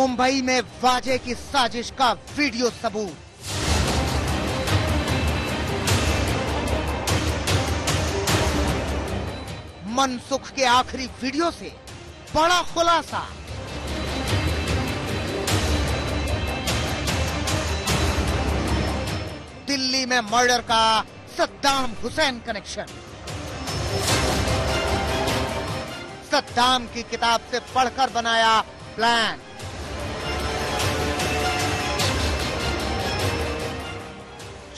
मुंबई में वाजे की साजिश का वीडियो सबूत। मनसुख के आखिरी वीडियो से बड़ा खुलासा। दिल्ली में मर्डर का सद्दाम हुसैन कनेक्शन। सद्दाम की किताब से पढ़कर बनाया प्लान।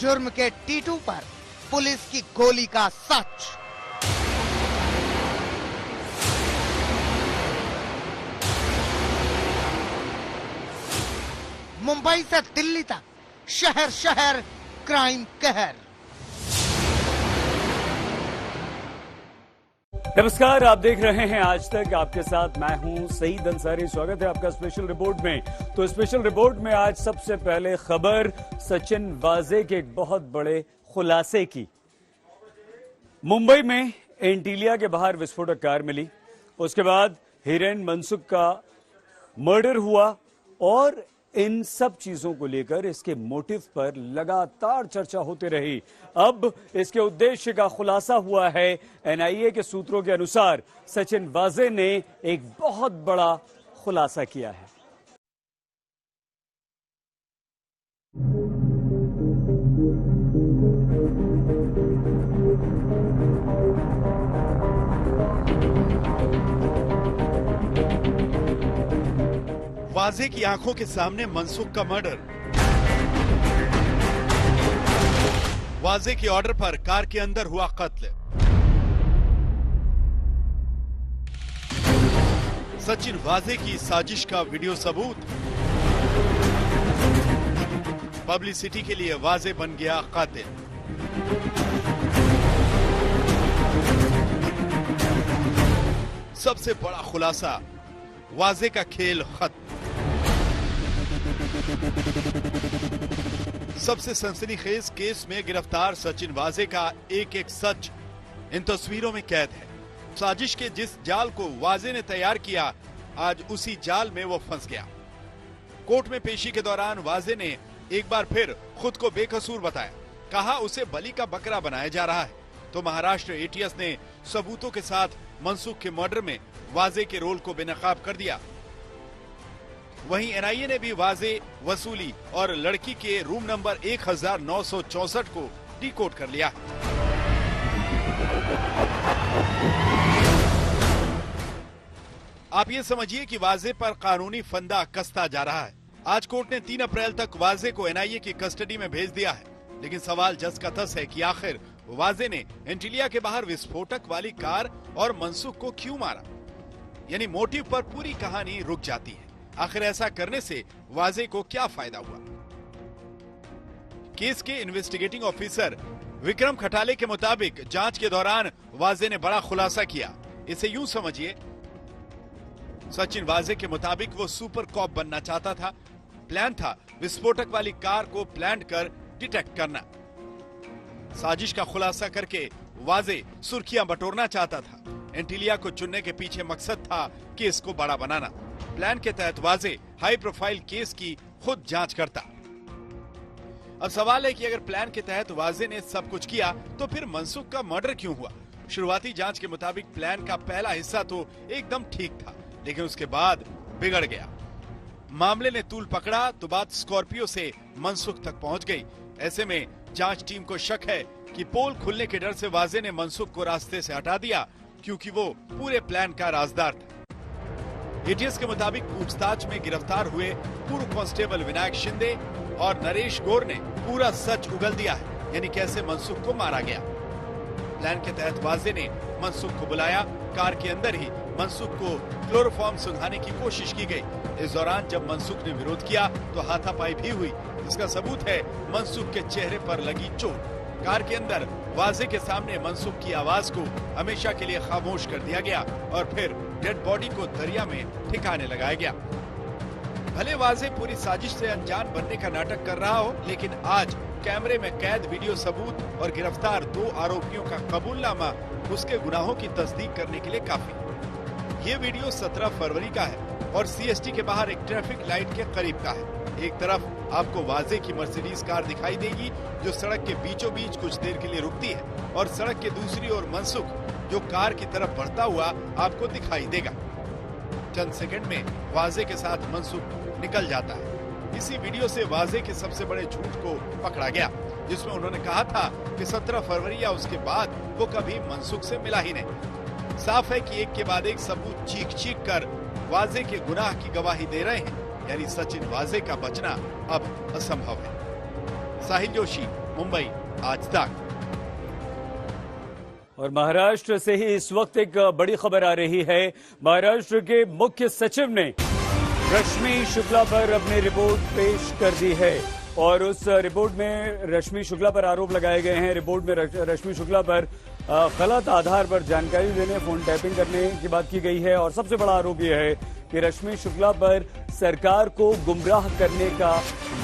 जुर्म के टीटू पर पुलिस की गोली का सच। मुंबई से दिल्ली तक शहर शहर क्राइम कहर। नमस्कार, आप देख रहे हैं आज तक। आपके साथ मैं हूं सईद अंसारी। स्वागत है आपका स्पेशल रिपोर्ट में। तो स्पेशल रिपोर्ट में आज सबसे पहले खबर सचिन वाजे के एक बहुत बड़े खुलासे की। मुंबई में एंटीलिया के बाहर विस्फोटक कार मिली, उसके बाद हिरेन मनसुख का मर्डर हुआ और इन सब चीजों को लेकर इसके मोटिव पर लगातार चर्चा होती रही। अब इसके उद्देश्य का खुलासा हुआ है। एनआईए के सूत्रों के अनुसार सचिन वाजे ने एक बहुत बड़ा खुलासा किया है। वाजे की आंखों के सामने मनसुख का मर्डर। वाजे के ऑर्डर पर कार के अंदर हुआ कत्ल। सचिन वाजे की साजिश का वीडियो सबूत। पब्लिसिटी के लिए वाजे बन गया कातिल। सबसे बड़ा खुलासा, वाजे का खेल खत्म। सबसे सनसनीखेज केस में गिरफ्तार सचिन वाजे का एक एक सच इन तस्वीरों में कैद है। साजिश के जिस जाल को वाजे ने तैयार किया, आज उसी जाल में वो फंस गया। कोर्ट में पेशी के दौरान वाजे ने एक बार फिर खुद को बेकसूर बताया। कहा उसे बलि का बकरा बनाया जा रहा है। तो महाराष्ट्र एटीएस ने सबूतों के साथ मनसुख के मर्डर में वाजे के रोल को बेनकाब कर दिया। वहीं एनआईए ने भी वाजे, वसूली और लड़की के रूम नंबर 1964 को डिकोड कर लिया। आप ये समझिए कि वाजे पर कानूनी फंदा कसता जा रहा है। आज कोर्ट ने 3 अप्रैल तक वाजे को एनआईए की कस्टडी में भेज दिया है। लेकिन सवाल जस का तस है कि आखिर वाजे ने एंटीलिया के बाहर विस्फोटक वाली कार और मनसुख को क्यों मारा। यानी मोटिव पर पूरी कहानी रुक जाती है। आखिर ऐसा करने से वाजे को क्या फायदा हुआ। केस के इन्वेस्टिगेटिंग ऑफिसर विक्रम खटाले के मुताबिक जांच के दौरान वाजे ने बड़ा खुलासा किया। इसे यूं समझिए, सचिन वाजे के मुताबिक वो सुपर कॉप बनना चाहता था। प्लान था विस्फोटक वाली कार को प्लान कर डिटेक्ट करना। साजिश का खुलासा करके वाजे सुर्खियां बटोरना चाहता था। एंटीलिया को चुनने के पीछे मकसद था केस को बड़ा बनाना। प्लान के तहत वाजे हाई प्रोफाइल केस की खुद जांच करता। अब सवाल है कि अगर प्लान के तहत वाजे ने सब कुछ किया तो फिर मनसुख का मर्डर क्यों हुआ। शुरुआती जांच के मुताबिक प्लान का पहला हिस्सा तो एकदम ठीक था, लेकिन उसके बाद बिगड़ गया। मामले ने तूल पकड़ा तो बात स्कॉर्पियो से मनसुख तक पहुंच गई। ऐसे में जांच टीम को शक है कि पोल खुलने के डर से वाजे ने मनसुख को रास्ते से हटा दिया, क्योंकि वो पूरे प्लान का राजदार था। एटीएस के मुताबिक पूछताछ में गिरफ्तार हुए पूर्व कांस्टेबल विनायक शिंदे और नरेश गौर ने पूरा सच उगल दिया है, यानी कैसे मनसुख को मारा गया। प्लान के तहत वाजे ने मनसुख को बुलाया। कार के अंदर ही मनसुख को क्लोरोफॉर्म सुंघाने की कोशिश की गई। इस दौरान जब मनसुख ने विरोध किया तो हाथापाई भी हुई। इसका सबूत है मनसुख के चेहरे पर लगी चोट। कार के अंदर वाजे के सामने मनसुख की आवाज को हमेशा के लिए खामोश कर दिया गया और फिर डेड बॉडी को दरिया में ठिकाने लगाया गया। भले वाजे पूरी साजिश से अनजान बनने का नाटक कर रहा हो, लेकिन आज कैमरे में कैद वीडियो सबूत और गिरफ्तार 2 आरोपियों का कबूलनामा उसके गुनाहों की तस्दीक करने के लिए काफी। ये वीडियो 17 फरवरी का है और सीएसटी के बाहर एक ट्रैफिक लाइट के करीब का है। एक तरफ आपको वाजे की मर्सिडीज कार दिखाई देगी जो सड़क के बीचों बीच कुछ देर के लिए रुकती है, और सड़क के दूसरी ओर मनसुख जो कार की तरफ बढ़ता हुआ आपको दिखाई देगा। चंद सेकंड में वाजे के साथ मनसुख निकल जाता है। इसी वीडियो से वाजे के सबसे बड़े झूठ को पकड़ा गया, जिसमें उन्होंने कहा था कि 17 फरवरी या उसके बाद वो कभी मनसुख से मिला ही नहीं। साफ है कि एक के बाद एक सबूत चीख कर वाजे के गुनाह की गवाही दे रहे हैं, यानी सचिन वाजे का बचना अब असंभव है। साहिल जोशी, मुंबई, आज तक। और महाराष्ट्र से ही इस वक्त एक बड़ी खबर आ रही है। महाराष्ट्र के मुख्य सचिव ने रश्मि शुक्ला पर अपनी रिपोर्ट पेश कर दी है, और उस रिपोर्ट में रश्मि शुक्ला पर आरोप लगाए गए हैं। रिपोर्ट में रश्मि शुक्ला पर गलत आधार पर जानकारी देने, फोन टैपिंग करने की बात की गई है, और सबसे बड़ा आरोप यह है कि रश्मि शुक्ला पर सरकार को गुमराह करने का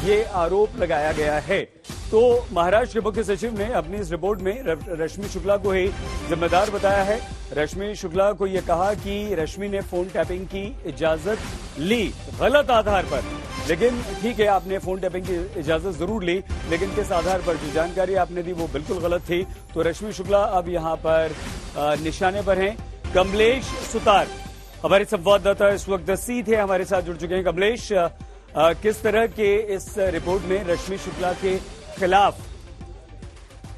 ये आरोप लगाया गया है। तो महाराष्ट्र के मुख्य सचिव ने अपनी इस रिपोर्ट में रश्मि शुक्ला को ही जिम्मेदार बताया है। रश्मि शुक्ला को यह कहा कि रश्मि ने फोन टैपिंग की इजाजत ली गलत आधार पर, लेकिन ठीक है, आपने फोन टैपिंग की इजाजत जरूर ली, लेकिन किस आधार पर? जो जानकारी आपने दी वो बिल्कुल गलत थी। तो रश्मि शुक्ला अब यहां पर निशाने पर हैं। कमलेश सुतार हमारे संवाददाता इस वक्त सीधे हमारे साथ जुड़ चुके हैं। कमलेश, किस तरह के इस रिपोर्ट में रश्मि शुक्ला के खिलाफ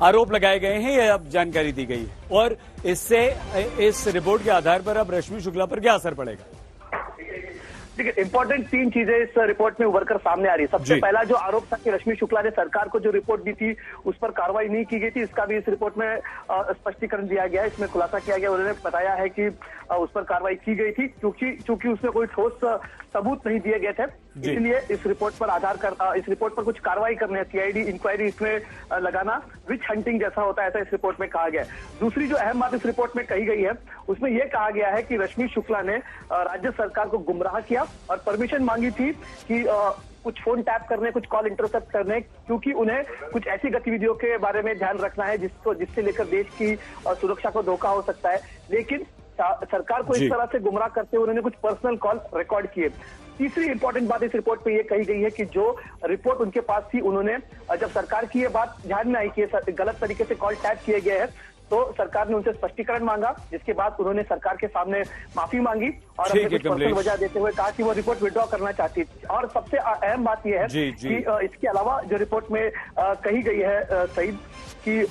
आरोप लगाए गए हैं, यह अब जानकारी दी गई है, और इससे इस रिपोर्ट के आधार पर अब रश्मि शुक्ला पर क्या असर पड़ेगा? देखिए, इंपॉर्टेंट 3 चीजें इस रिपोर्ट में उभर कर सामने आ रही है। सबसे पहला जो आरोप था कि रश्मि शुक्ला ने सरकार को जो रिपोर्ट दी थी उस पर कार्रवाई नहीं की गई थी, इसका भी इस रिपोर्ट में स्पष्टीकरण दिया गया है। इसमें खुलासा किया गया, उन्होंने बताया है कि उस पर कार्रवाई की गई थी क्योंकि उसमें कोई ठोस सबूत नहीं दिए गए थे, इसलिए इस रिपोर्ट पर कुछ कार्रवाई करने, सीआईडी इंक्वायरी इसमें लगाना विच हंटिंग जैसा होता है, ऐसा इस रिपोर्ट में कहा गया है। दूसरी जो अहम बात इस रिपोर्ट में कही गई है, उसमें यह कहा गया है कि रश्मि शुक्ला ने राज्य सरकार को गुमराह किया और परमिशन मांगी थी कि कुछ फोन टैप करने, कुछ कॉल इंटरसेप्ट करने, क्योंकि उन्हें कुछ ऐसी गतिविधियों के बारे में ध्यान रखना है जिससे लेकर देश की सुरक्षा को धोखा हो सकता है। लेकिन सरकार को इस तरह से गुमराह करते हुए उन्होंने कुछ पर्सनल कॉल रिकॉर्ड किए। तीसरी इंपॉर्टेंट बात इस रिपोर्ट में ये कही गई है कि जो रिपोर्ट उनके पास थी, उन्होंने जब सरकार की ये बात ध्यान में आई कि गलत तरीके से कॉल टैप किए गए हैं, तो सरकार ने उनसे स्पष्टीकरण मांगा, जिसके बाद उन्होंने सरकार के सामने माफी मांगी और अपने कुछ पर्सनल वजह देते हुए कहा कि वो रिपोर्ट विड्रॉ करना चाहती थी। और सबसे अहम बात यह है कि इसके अलावा जो रिपोर्ट में कही गई है सईद, कि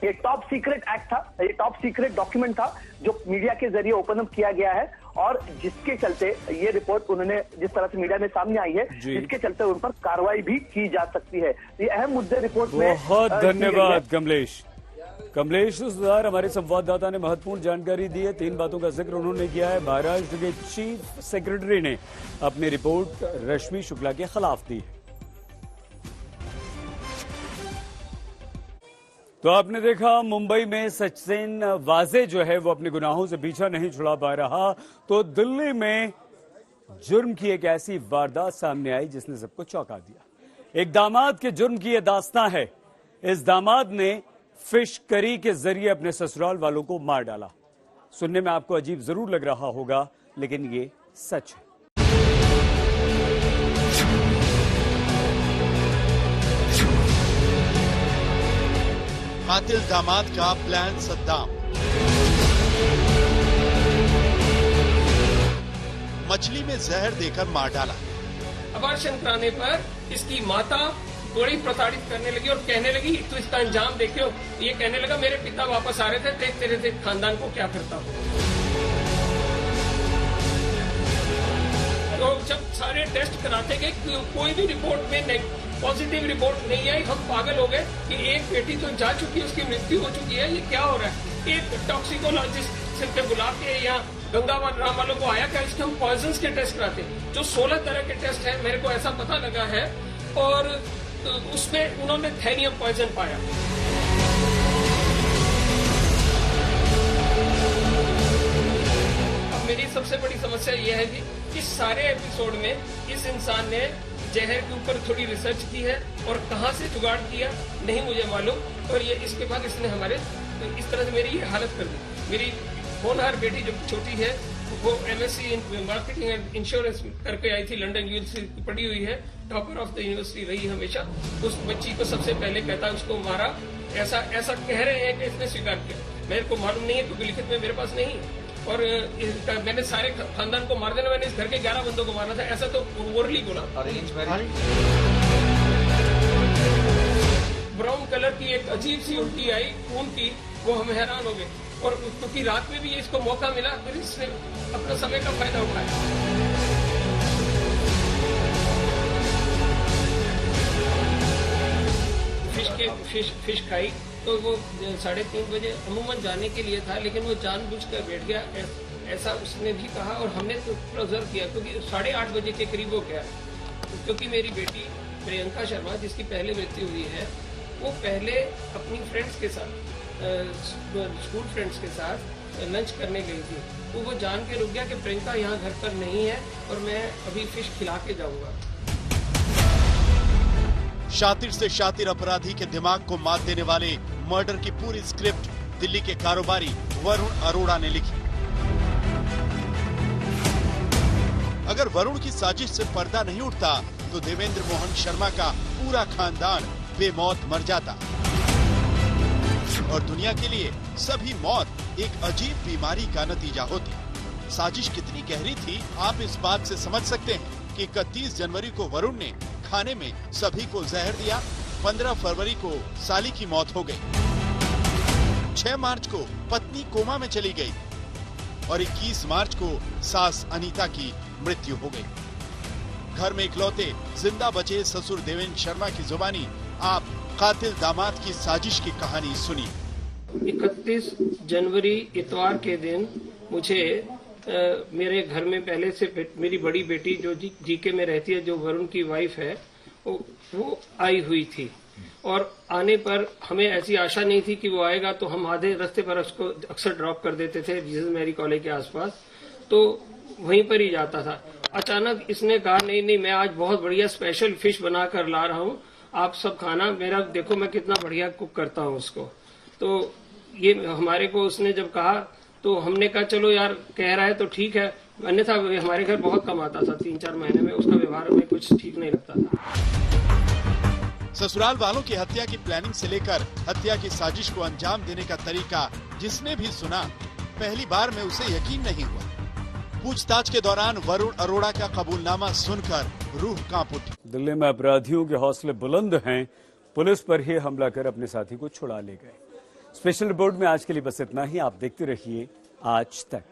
ये टॉप सीक्रेट एक्ट था, ये टॉप सीक्रेट डॉक्यूमेंट था जो मीडिया के जरिए ओपन अप किया गया है, और जिसके चलते ये रिपोर्ट उन्होंने जिस तरह से मीडिया में सामने आई है, जिसके चलते उन पर कार्रवाई भी की जा सकती है। ये अहम मुद्दे रिपोर्ट में। बहुत धन्यवाद कमलेश सुतार, हमारे संवाददाता ने महत्वपूर्ण जानकारी दी है। 3 बातों का जिक्र उन्होंने किया है। महाराष्ट्र के चीफ सेक्रेटरी ने अपनी रिपोर्ट रश्मि शुक्ला के खिलाफ दी है। तो आपने देखा, मुंबई में सचिन वाजे जो है वो अपने गुनाहों से पीछा नहीं छुड़ा पा रहा, तो दिल्ली में जुर्म की एक ऐसी वारदात सामने आई जिसने सबको चौंका दिया। एक दामाद के जुर्म की यह दास्तां है। इस दामाद ने फिश करी के जरिए अपने ससुराल वालों को मार डाला। सुनने में आपको अजीब जरूर लग रहा होगा, लेकिन ये सच है। कातिल दामाद का प्लान सद्दाम। मछली में जहर देकर मार डाला। अबार्शन कराने पर इसकी माता बड़ी प्रताड़ित करने लगी और कहने लगी, तो इसका अंजाम देखो। ये कहने लगा, मेरे पिता वापस आ रहे थे, देख तेरे खानदान को क्या करता हूँ। तो जब सारे टेस्ट कराते गए, कोई भी रिपोर्ट में पॉजिटिव रिपोर्ट नहीं आई। हम पागल हो गए कि एक बेटी तो जा चुकी है, उसकी मृत्यु हो चुकी है, ये क्या हो रहा है। एक टॉक्सिकोलॉजिस्ट से बुला के या गंगावन राम वालों को आया क्या, इसके हम पॉइजन्स के टेस्ट कराते हैं। जो 16 तरह के टेस्ट है, मेरे को ऐसा पता लगा है, और उसमें उन्होंने थैनियम पॉइजन पाया। अब मेरी सबसे बड़ी समस्या यह है कि इस सारे एपिसोड में इस इंसान ने जहर के ऊपर थोड़ी रिसर्च की है, और कहां से जुगाड़ किया नहीं मुझे मालूम, और ये इसके बाद इसने हमारे इस तरह से मेरी ये हालत कर दी। मेरी होनहार बेटी जो छोटी है, वो MSc in marketing and insurance करके आई थी, लंदन यूनिवर्सिटी पढ़ी हुई है, टॉपर ऑफ द यूनिवर्सिटी रही हमेशा। उस बच्ची को सबसे पहले कहता उसको मारा, ऐसा कह रहे हैं कि इसने स्वीकार किया। मेरे को मालूम नहीं है क्योंकि लिखित में मेरे पास नहीं, और मैंने सारे खानदान को मार देना, मैंने इस घर के 11 बंदों को मारना था, ऐसा तो ओरली बोला। ब्राउन कलर की एक अजीब सी उल्टी आई खून की, वो हम हैरान हो गए, और क्योंकि रात में भी इसको मौका मिला, फिर इसने अपना समय का फायदा उठाया। फिश खाई तो वो 3:30 बजे अमूमन जाने के लिए था, लेकिन वो जानबूझकर बैठ गया, ऐसा उसने भी कहा, और हमने तो ऑब्जर्व किया क्योंकि 8:30 बजे के करीब हो गया। क्योंकि मेरी बेटी प्रियंका शर्मा, जिसकी पहले मृत्यु हुई है, वो पहले अपनी फ्रेंड्स के साथ, स्कूल फ्रेंड्स के साथ लंच करने गई थी, तो वो जान के रुक गया कि प्रियंका यहाँ घर पर नहीं है और मैं अभी फिश खिला के जाऊंगा। शातिर से शातिर अपराधी के दिमाग को मात देने वाले मर्डर की पूरी स्क्रिप्ट दिल्ली के कारोबारी वरुण अरोड़ा ने लिखी। अगर वरुण की साजिश से पर्दा नहीं उठता तो देवेंद्र मोहन शर्मा का पूरा खानदान बेमौत मर जाता, और दुनिया के लिए सभी मौत एक अजीब बीमारी का नतीजा होती। साजिश कितनी गहरी थी आप इस बात से समझ सकते हैं कि 31 जनवरी को वरुण ने खाने में सभी को जहर दिया, 15 फरवरी को साली की मौत हो गई, 6 मार्च को पत्नी कोमा में चली गई, और 21 मार्च को सास अनीता की मृत्यु हो गई। घर में इकलौते जिंदा बचे ससुर देवेंद्र शर्मा की जुबानी आप कातिल दामाद की साजिश की कहानी सुनी। 31 जनवरी इतवार के दिन मुझे मेरे घर में पहले से मेरी बड़ी बेटी जो जीके में रहती है, जो वरुण की वाइफ है, वो आई हुई थी, और आने पर हमें ऐसी आशा नहीं थी कि वो आएगा, तो हम आधे रास्ते पर उसको अक्सर ड्रॉप कर देते थे जीसस मैरी कॉलेज के आसपास, तो वहीं पर ही जाता था। अचानक इसने कहा नहीं मैं आज बहुत बढ़िया स्पेशल फिश बना कर ला रहा हूँ, आप सब खाना, मेरा देखो मैं कितना बढ़िया कुक करता हूँ उसको। तो ये हमारे को उसने जब कहा तो हमने कहा चलो यार कह रहा है तो ठीक है, अन्यथा हमारे घर बहुत कम आता था, 3-4 महीने में, उसका व्यवहार हमें कुछ ठीक नहीं लगता था। ससुराल वालों की हत्या की प्लानिंग से लेकर हत्या की साजिश को अंजाम देने का तरीका जिसने भी सुना, पहली बार में उसे यकीन नहीं हुआ। पूछताछ के दौरान वरुण अरोड़ा का कबूलनामा सुनकर रूह कांप उठी। दिल्ली में अपराधियों के हौसले बुलंद हैं, पुलिस पर ही हमला कर अपने साथी को छुड़ा ले गए। स्पेशल रिपोर्ट में आज के लिए बस इतना ही। आप देखते रहिए आज तक।